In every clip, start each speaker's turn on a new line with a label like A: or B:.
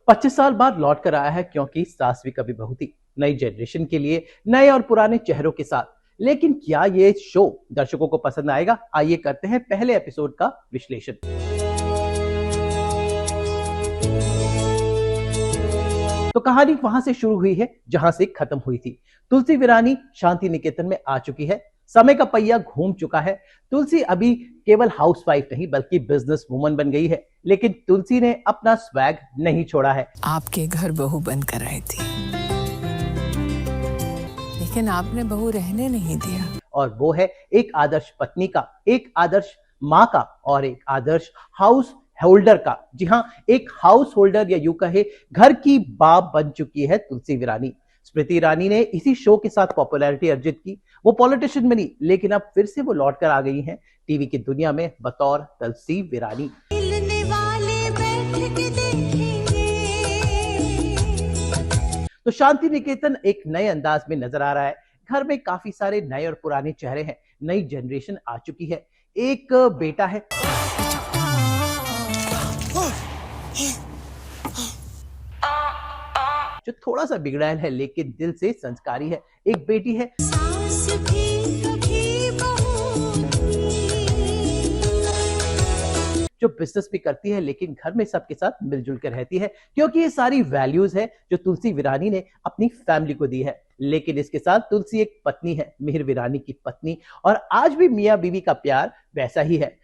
A: 25 साल बाद लौट कर आया है क्योंकि सास भी कभी बहू थी। नई जनरेशन के लिए नए और पुराने चेहरों के साथ। लेकिन क्या ये शो दर्शकों को पसंद आएगा? आइए करते हैं पहले एपिसोड का विश्लेषण। तो कहानी वहां से शुरू हुई है जहां से खत्म हुई थी। तुलसी विरानी शांति निकेतन में आ चुकी है। समय का पहिया घूम चुका है। तुलसी अभी केवल हाउसवाइफ नहीं बल्कि बिजनेस वुमन बन गई है। लेकिन तुलसी ने अपना स्वैग नहीं छोड़ा है।
B: आपके घर बहू बनकर आई थी, लेकिन आपने बहू रहने नहीं दिया।
A: और वो है एक आदर्श पत्नी का, एक आदर्श माँ का और एक आदर्श हाउस होल्डर का। जी हाँ, एक हाउस होल्डर या यूं कहे घर की बाप बन चुकी है तुलसी विरानी। स्मृति ईरानी ने इसी शो के साथ पॉपुलैरिटी अर्जित की। वो पॉलिटिशियन बनी लेकिन अब फिर से वो लौट कर आ गई हैं टीवी की दुनिया में बतौर तुलसी विरानी। तो शांति निकेतन एक नए अंदाज में नजर आ रहा है। घर में काफी सारे नए और पुराने चेहरे हैं। नई जनरेशन आ चुकी है। एक बेटा है जो थोड़ा सा बिगड़ैल है लेकिन दिल से संस्कारी है। एक बेटी है जो बिजनेस भी करती है लेकिन घर में सबके साथ मिलजुल कर रहती है, क्योंकि ये सारी वैल्यूज है जो तुलसी विरानी ने अपनी फैमिली को दी है। लेकिन इसके साथ तुलसी एक पत्नी है, मिहिर विरानी की पत्नी, और आज भी मियां बीवी का प्यार वैसा ही है।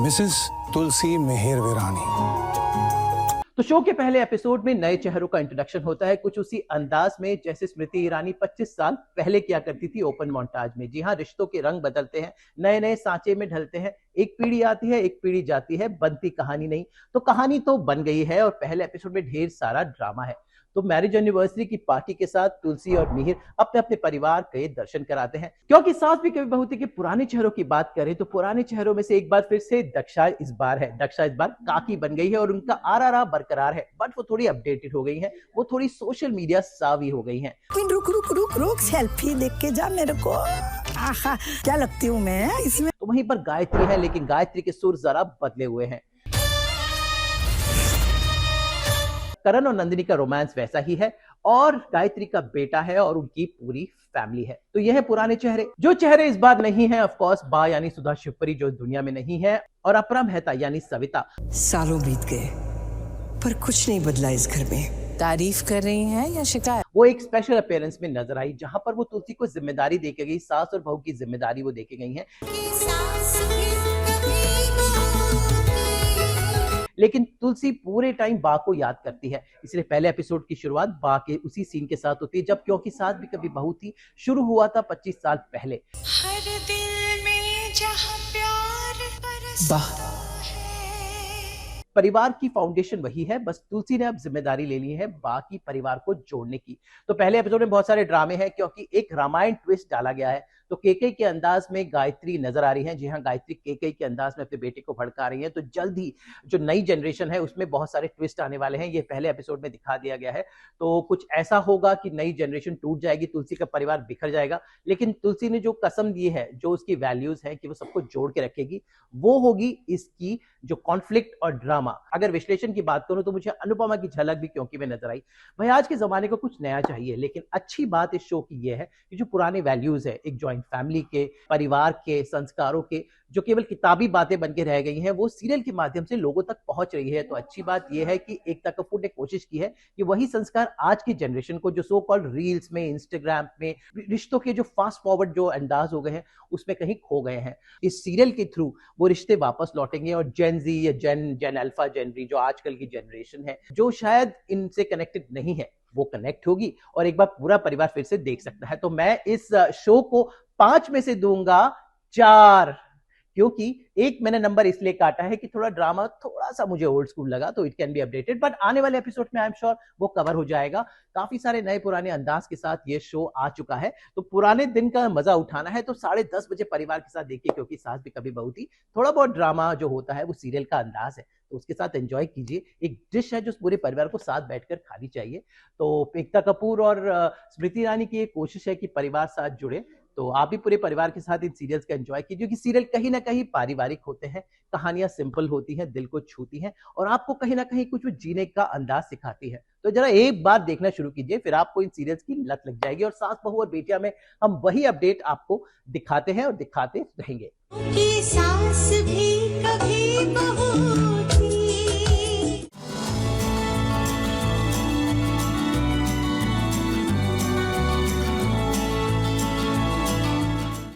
C: मिसेस तुलसी मिहिर विरानी।
A: तो शो के पहले एपिसोड में नए चेहरों का इंट्रोडक्शन होता है, कुछ उसी अंदाज में जैसे स्मृति ईरानी 25 साल पहले किया करती थी ओपन मोन्टाज में। जी हाँ, रिश्तों के रंग बदलते हैं, नए नए सांचे में ढलते हैं। एक पीढ़ी आती है, एक पीढ़ी जाती है, बनती कहानी नहीं। तो कहानी तो बन गई है और पहले एपिसोड में ढेर सारा ड्रामा है। तो मैरिज एनिवर्सरी की पार्टी के साथ तुलसी और मिहिर अपने अपने परिवार के दर्शन कराते हैं। क्योंकि सास भी कभी बहू थी कि पुराने चेहरों की बात करें तो पुराने चेहरों में से एक बार फिर से दक्षा इस बार काकी बन गई है और उनका आर बरकरार है। बट वो थोड़ी अपडेटेड हो गई है, वो थोड़ी सोशल मीडिया सावी हो गई है।
D: रुक रुक रुक रुक, सेल्फी लेके के जा मेरे को। आहा, क्या लगती हूँ मैं इसमें।
A: तो वहीं पर गायत्री है, लेकिन गायत्री के सुर जरा बदले हुए हैं। करण और नंदिनी का रोमांस वैसा ही है और गायत्री का बेटा है और उनकी पूरी फैमिली है। तो यह है पुराने चेहरे। जो चेहरे इस बार नहीं है, ऑफ कोर्स बा यानी सुधा शिवपुरी जो दुनिया में नहीं है, और अपरा मेहता यानी सविता।
D: सालों बीत गए पर कुछ नहीं बदला इस घर में।
B: तारीफ कर रही हैं या शिकायत?
A: वो एक स्पेशल अपीयरेंस में नजर आई जहां पर वो तुलसी को जिम्मेदारी देके गई, सास और बहू की जिम्मेदारी वो देके गई है। लेकिन तुलसी पूरे टाइम बा को याद करती है, इसलिए पहले एपिसोड की शुरुआत बा के उसी सीन के साथ होती है जब क्योंकि सास भी कभी बहू थी शुरू हुआ था 25 साल पहले।
B: हर दिल में जहां प्यार बरसता है।
A: परिवार की फाउंडेशन वही है, बस तुलसी ने अब जिम्मेदारी ले ली है बाकी परिवार को जोड़ने की। तो पहले एपिसोड में बहुत सारे ड्रामे हैं क्योंकि एक रामायण ट्विस्ट डाला गया है। तो केके के अंदाज में गायत्री नजर आ रही है। जी हाँ, गायत्री केके के अंदाज में अपने बेटे को भड़का रही है। तो जल्द ही जो नई जनरेशन है उसमें बहुत सारे ट्विस्ट आने वाले हैं, ये पहले एपिसोड में दिखा दिया गया है। तो कुछ ऐसा होगा कि नई जनरेशन टूट जाएगी, तुलसी का परिवार बिखर जाएगा। लेकिन तुलसी ने जो कसम दी है, जो उसकी वैल्यूज है कि वो सबको जोड़ के रखेगी, वो होगी इसकी जो कॉन्फ्लिक्ट और ड्रामा। अगर विश्लेषण की बात करूं तो मुझे अनुपमा की झलक भी क्योंकि में नजर आई। भाई आज के जमाने को कुछ नया चाहिए, लेकिन अच्छी बात इस शो की यह है कि जो पुराने वैल्यूज है, एक जॉइंट फैमिली के, परिवार के, संस्कारों के, जो केवल किताबी बातें बन के रह गई हैं, वो सीरियल के माध्यम से लोगों तक पहुंच रही है। तो अच्छी बात यह है कि एकता कपूर ने कोशिश की है कि वही संस्कार आज की जनरेशन को, जो सो कॉल्ड रील्स में, इंस्टाग्राम में रिश्तों के जो फास्ट फॉरवर्ड जो अंदाज हो गए हैं, उसमें कहीं खो गए हैं। इस सीरियल के थ्रू वो रिश्ते वापस लौटेंगे और जेन जी या जेन अल्फा, जेन री जो आजकल की जनरेशन है, जो शायद इनसे कनेक्टेड नहीं है, वो कनेक्ट होगी और एक बार पूरा परिवार फिर से देख सकता है। तो मैं इस शो को 5 में से दूंगा 4, क्योंकि एक मैंने नंबर इसलिए काटा है कि थोड़ा ड्रामा थोड़ा सा मुझे ओल्ड स्कूल लगा। तो it can be updated, but आने वाले एपिसोड में आई एम श्योर वो कवर हो जाएगा। काफी सारे नए पुराने अंदाज के साथ ये शो आ चुका है। तो पुराने दिन का मजा उठाना है तो 10:30 बजे परिवार के साथ देखिए, क्योंकि सास भी कभी बहू थी। थोड़ा बहुत ड्रामा जो होता है वो सीरियल का अंदाज है, तो उसके साथ एंजॉय कीजिए। एक डिश है जो पूरे परिवार को साथ बैठकर खानी चाहिए। तो एकता कपूर और स्मृति ईरानी की एक कोशिश है कि परिवार साथ जुड़े। तो आप भी पूरे परिवार के साथ इन सीरियल्स का एंजॉय कीजिए, क्योंकि सीरियल कहीं ना कहीं पारिवारिक होते हैं, कहानियां सिंपल होती हैं, दिल को छूती हैं और आपको कहीं ना कहीं कुछ जीने का अंदाज सिखाती है। तो जरा एक बार देखना शुरू कीजिए, फिर आपको इन सीरियल्स की लत लग जाएगी। और सास बहू और बेटियां में हम वही अपडेट आपको दिखाते हैं और दिखाते रहेंगे।
B: कि सास भी कभी बहू